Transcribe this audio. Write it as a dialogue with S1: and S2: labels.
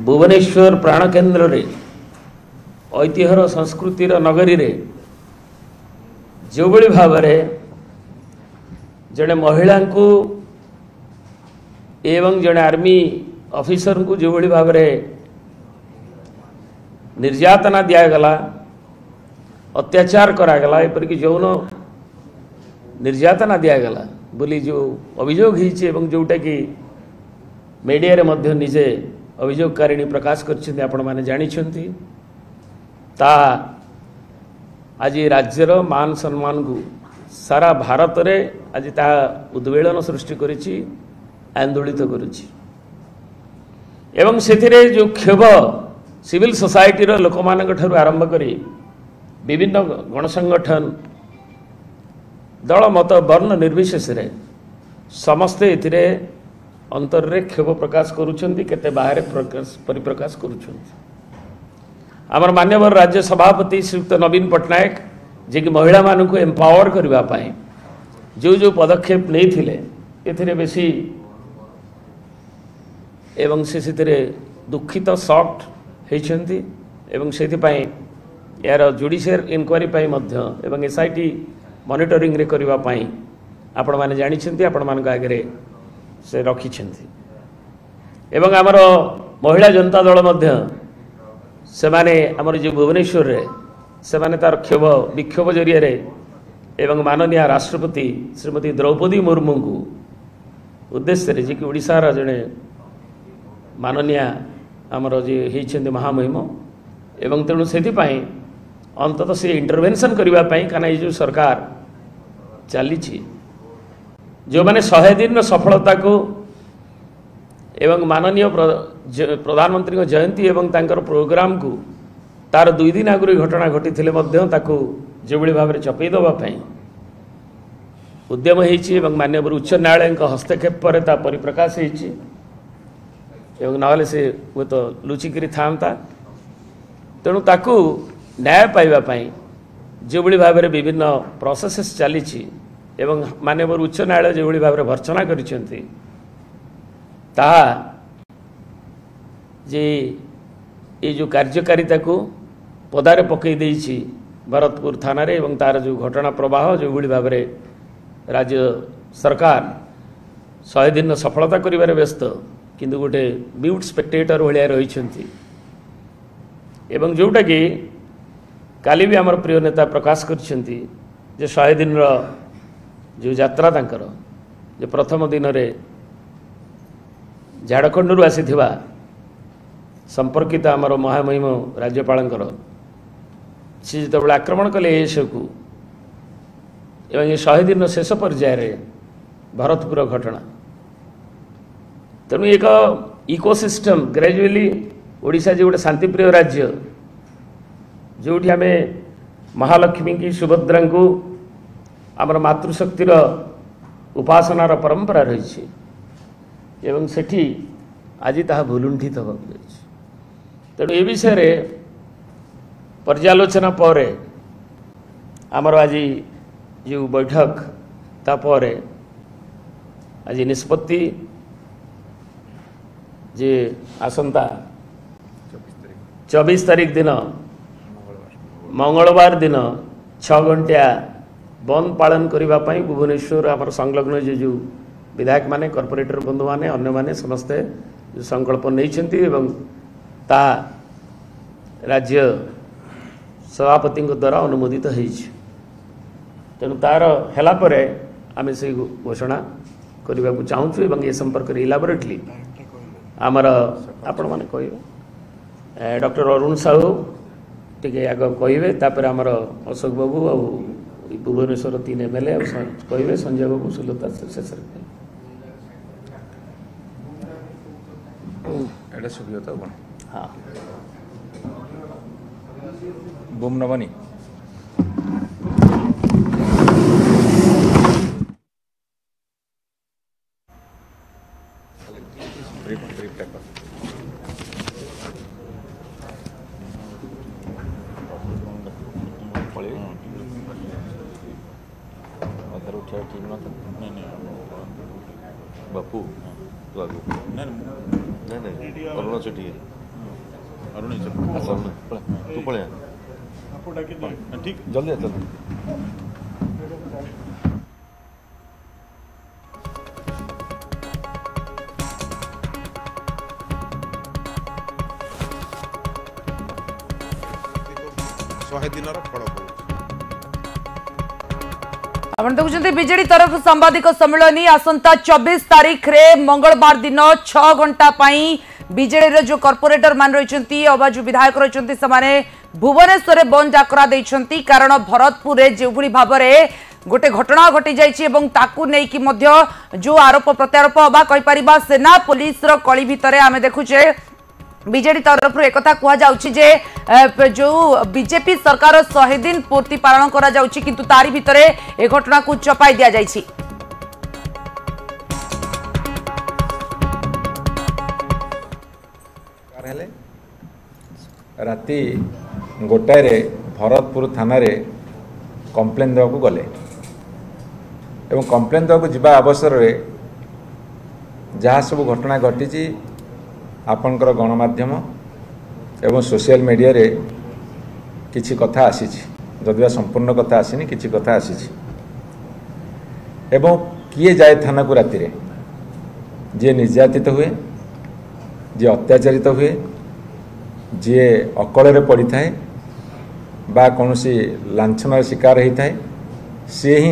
S1: भुवनेश्वर प्राण केन्द्र रे ऐतिह्यर संस्कृतिर नगरी रे जो बड़ी भाव जड़े महिला को एवं जड़े आर्मी ऑफिसर को जो बड़ी भाव निर्यातना दिगला अत्याचार करागला एपरिक यौन निर्यातना दिगला बोली जो अभियोग होती जोटा कि मीडिया रे मध्य निजे अभियोगकारिणी प्रकाश करछिन आपण माने जानिछंती ता आज राज्यर मान सम्मान को सारा भारत रे आज ता उद्वेलन सृष्टि करिछि आंदोलित करिछि एवं सेथिरे जो क्षोभ सिविल सोसाइटी रो लोक मानक ठरु आरंभ करी विभिन्न गण संगठन दल मत वर्ण निर्विशेष रे समस्ते एथिरे अंतर रे क्षोभ प्रकाश करुछंती केते बाहर परिप्रकाश करुछंती आमर मान्यवर राज्य सभापति श्रीयुक्त नवीन पट्टनायक जे कि महिला मानक एम्पावर करबा पाए जो पदक्षेप नहीं थिले एथिरे बेसी एवं से दुखित सॉफ्ट हेछंती एवं सेथि पाए यार जुडिशियल इनक्वारी पाए मध्य एवं एसआईटी मॉनिटरिंग रे करबा पाए आपण माने जानि छंती आपण मान आगे से रखी एवं आमर महिला जनता दल मध्य से माने आमर जो भुवनेश्वर रे से माने तार क्षोभ विक्षोभ जरिया रे एवं माननीय राष्ट्रपति श्रीमती द्रौपदी मुर्मू को उद्देश्य रे जे कि ओडिसा रा जने माननीय आमर जे हेछंती महामहिम एवं तेणु सेथि पाई अंततः से इंटरवेंशन करबा पाई काना ये जो सरकार चली जो माने 100 दिन सफलता को एवं माननीय प्रधानमंत्री जयंती एवं तांकर प्रोग्राम को तार 2 दिन आगु घटना घटी थिले मध्य ताको जो बड़ी भाव चपई दबा पाई उद्यम हेछि एवं माननीय उच्च न्यायालय हस्तक्षेप पर ता परिप्रकाश हेछि एवं नाले से वो तो लुचिकी था तेणु ताकू न्याय पाइबा पाई जो बड़ी भाव विभिन्न प्रोसेस चली एवं माननीय उच्च न्यायालय जो भाव भर्सना करिसेंती ताहा जे ये जो कार्यकारिता को पदारे पकई देइछि भरतपुर थाना रे एवं तार जो घटना प्रवाह जो भाव राज्य सरकार 100 दिन सफलता करिबारे व्यस्त किंतु गोटे म्यूट स्पेक्टेटर भाया रही एवं जोटा कि काली भी आमर प्रिय नेता प्रकाश करछंती जे 100 दिन जो यात्रा तांकर जे प्रथम दिन रे झारखंड रु आसीथिबा संपर्कित आमर महामहिम राज्यपालंकर से जिते आक्रमण कले एस को एवं ये 100 दिन शेष पर्याय भरतपुर घटना तेणु एक इकोसिस्टम ग्रेजुअली ओडिशा जो गोटे शांतिप्रिय राज्य जो आम महालक्ष्मी की सुभद्रा को आमर मातृशक्तिर उपासनार परंपरा रही एवं सेठी आज ताहा भुलुंठित हो तेणु ए विषय पर्यालोचना पर आमर आज जो बैठक तापर आज निष्पत्ति जे आसंता 24 तारीख दिन मंगलवार दिन 6 घंटा बंद पालन करबा पई भुवनेश्वर आमर संलग्न जो विधायक माने कॉर्पोरेटर बंधु माने अन्य माने समस्ते संकल्प नहीं एवं ता राज्य सभापति द्वारा अनुमोदित होइछि तेणु तार हेला परे आमे से घोषणा करबा को चाहूछु एवं ए संपर्क रे इलाबोरेटली आमर आपण माने कहिबे डॉक्टर अरुण साहू टिके आग कहिबे तापर आमर अशोक बाबू आ भुवनेश्वर 3 एमएलए कहिबे संजय बाबू सुलता शेष
S2: एटा सुबियता कोन
S1: हां
S2: बुम नबनी ब्रीफ टाइप
S3: बापू तो आगे नहीं नहीं अरुणा सेठी है तू पड़े
S2: ठीक
S3: जल्दी आ जल्दी
S4: शहे दिन फल
S5: आपण देखुं बीजेडी तरफ सांबादिक सम्मेलन आसंता 24 तारीख रे मंगलवार दिन 6 घंटा बीजेडी जो कॉर्पोरेटर मान रही अबाजु विधायक रही से भुवनेश्वर बंद डाकरा देइछंती कारण भरतपुर जो भाव में गोटे घटना घटी जाइए जो आरोप प्रत्यारोप हवा कहीपर सेना पुलिस कली भितर आम देखुचे बीजेडी तरफ एक कहुचे जो बीजेपी सरकार 100 दिन पूर्ति पालन करा जाउची किंतु तारी भितर ए घटना को चपाई दिया जाइछि।
S6: राति गोटाए भरतपुर थाना रे कंप्लेन देवाक गले एवं कंप्लेन देवाक जिबा अवसर रे जहाँ सब घटना घटी आपणकर गणमाध्यम एवं सोशल मीडिया रे किछि कथा आसी जदिवा संपूर्ण कथा आसीनी किछि कथा आसी एवं किए जाए थाना को राति रे जे निर्यातित हुए जे अत्याचारित हुए जे अकल पड़ी थाए बा कौन लांछन शिकार होता है से ही